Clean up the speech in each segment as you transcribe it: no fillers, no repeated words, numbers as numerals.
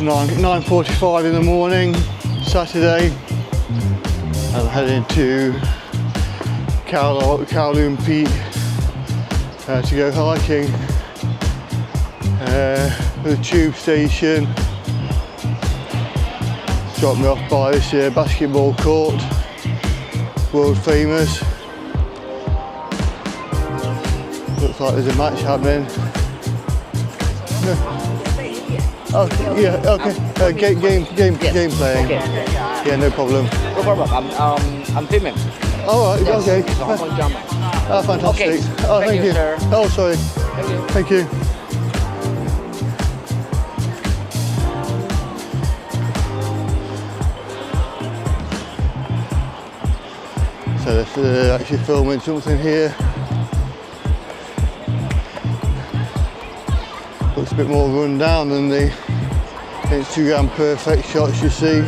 9:45 in the morning, Saturday. I'm heading to Kowloon Peak to go hiking. The tube station dropped me off by this basketball court, world famous. Looks like there's a match happening. Oh yeah, okay. Game playing. Okay. Yeah, no problem. No problem. I'm filming. All right. Yes. Okay. So how much jump? Oh, fantastic. Okay. Oh, thank you. Sir. Oh, sorry. Thank you. Thank you. So this is actually filming something here. Looks a bit more run down than the Instagram perfect shots you see.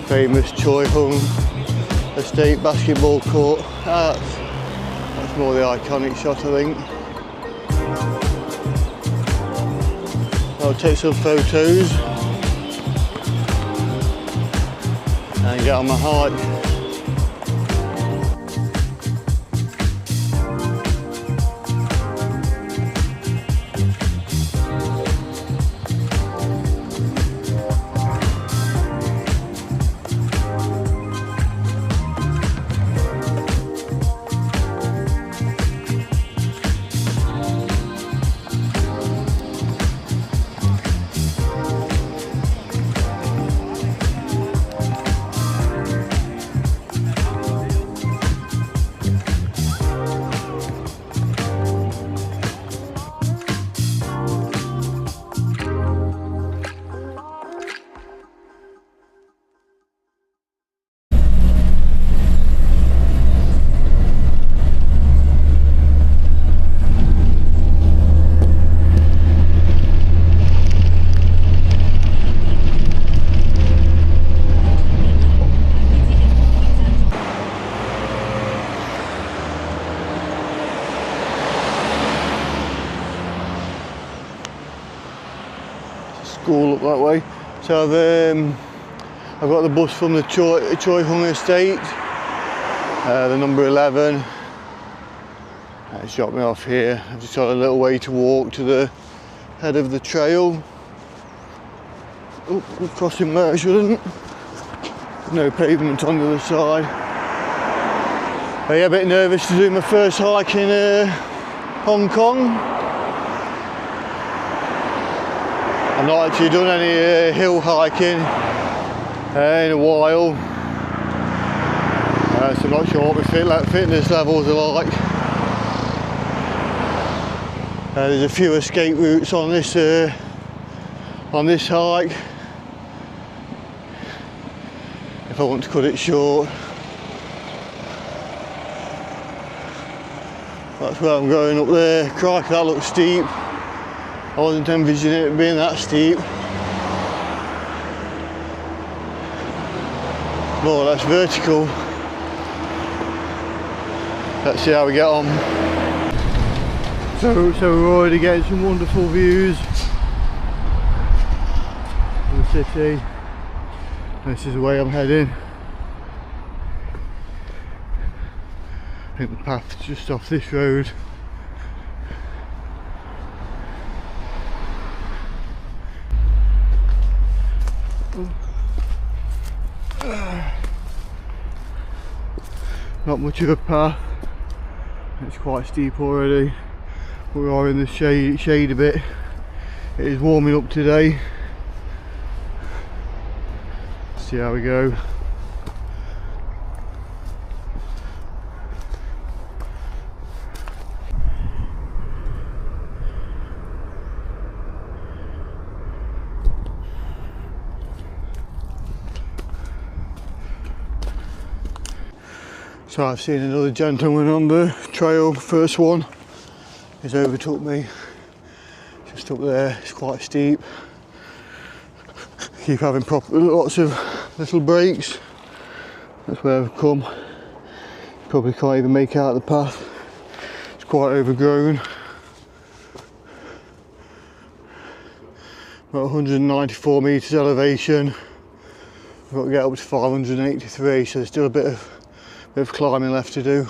Famous Choi Hung Basketball Court. That's more the iconic shot, I think. I'll take some photos and get on my hike. School up that way. So I've got the bus from the Choi Hung estate, the number 11. It's dropped me off here. I've just got a little way to walk to the head of the trail. Oh, we're crossing there, I shouldn't. No pavement on the other side. Yeah, a bit nervous to do my first hike in Hong Kong. I've not actually done any hill hiking in a while, so I'm not sure what my fitness levels are like. There's a few escape routes on this hike if I want to cut it short. That's where I'm going up there. Crikey, that looks steep. I wasn't envisioning it being that steep. More or less vertical. Let's see how we get on. So we're already getting some wonderful views of the city. This is the way I'm heading. I think the path's just off this road. Not much of a path, it's quite steep already. We are in the shade a bit. It is warming up today. Let's see how we go. So I've seen another gentleman on the trail, first one. He's overtook me just up there. It's quite steep. Keep having lots of little breaks. That's where I've come. Probably can't even make out the path. It's quite overgrown. About 194 metres elevation. I've got to get up to 583, so there's still a bit of climbing left to do.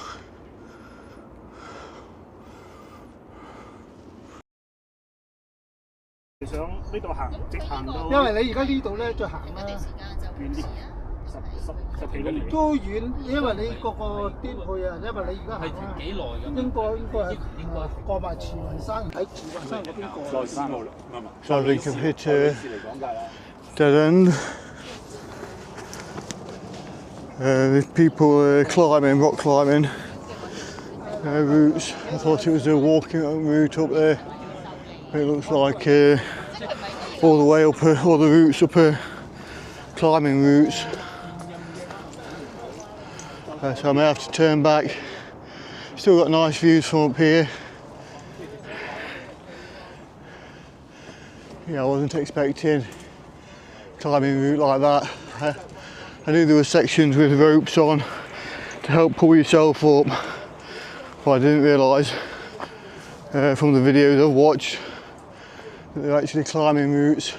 So I think I've hit a dead end. There's people climbing, rock climbing routes. I thought it was a walking route up there. It looks like all the way up, all the routes up climbing routes. So I may have to turn back. Still got nice views from up here. Yeah, I wasn't expecting climbing route like that. I knew there were sections with ropes on to help pull yourself up, but I didn't realise from the videos I've watched that they're actually climbing routes.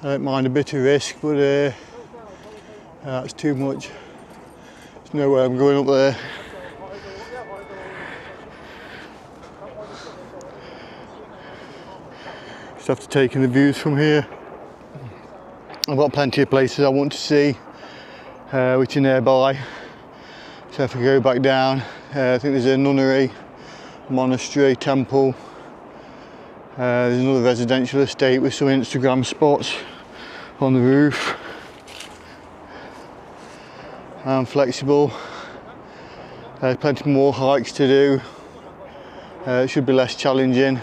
I don't mind a bit of risk, but that's too much. There's no way I'm going up there. Just have to take in the views from here. I've got plenty of places I want to see, which are nearby. So if I go back down, I think there's a nunnery, monastery, temple. There's another residential estate with some Instagram spots on the roof. I'm flexible. There's plenty more hikes to do. It should be less challenging.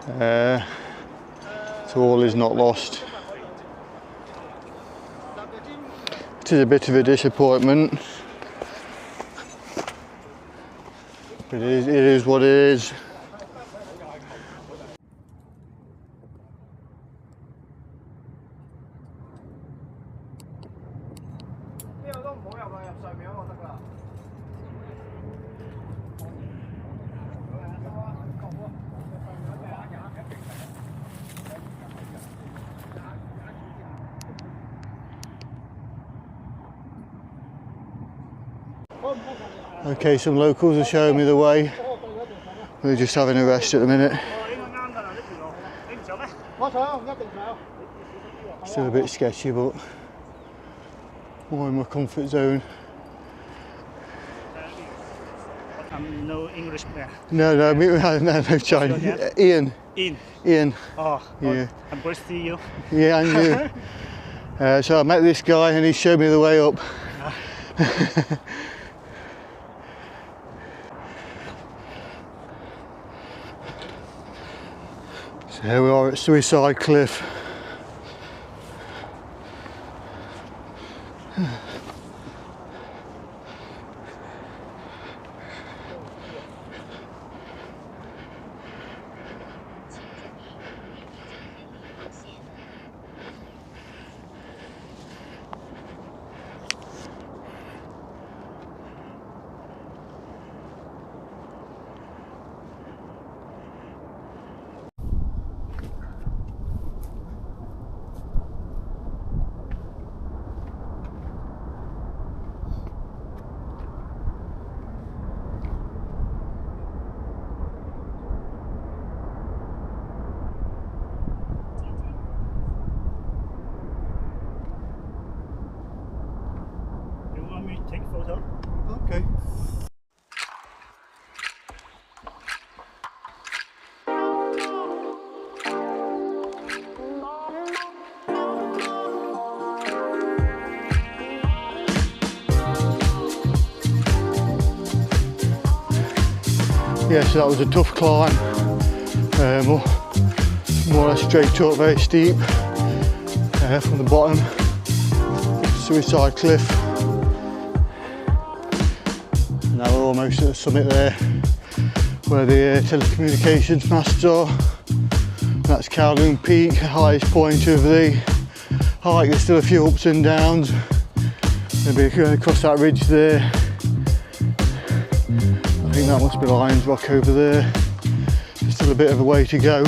So all is not lost. It is a bit of a disappointment, but it is what it is. Okay, some locals are showing me the way. We're just having a rest at the minute. Still a bit sketchy, but more in my comfort zone. No English player. No Chinese. Ian. Ian. Oh, yeah. I'm glad to see you. Yeah, and you. So I met this guy and he showed me the way up. So here we are at Suicide Cliff. Take a photo. Okay. Yeah, so that was a tough climb, more or less straight up, very steep from the bottom. Suicide Cliff. almost at the summit there, where the telecommunications masts are. That's Kowloon Peak, the highest point of the hike. There's still a few ups and downs. Maybe going across that ridge there. I think that must be Lions Rock over there. There's still a bit of a way to go,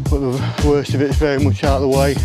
but the worst of it is very much out of the way.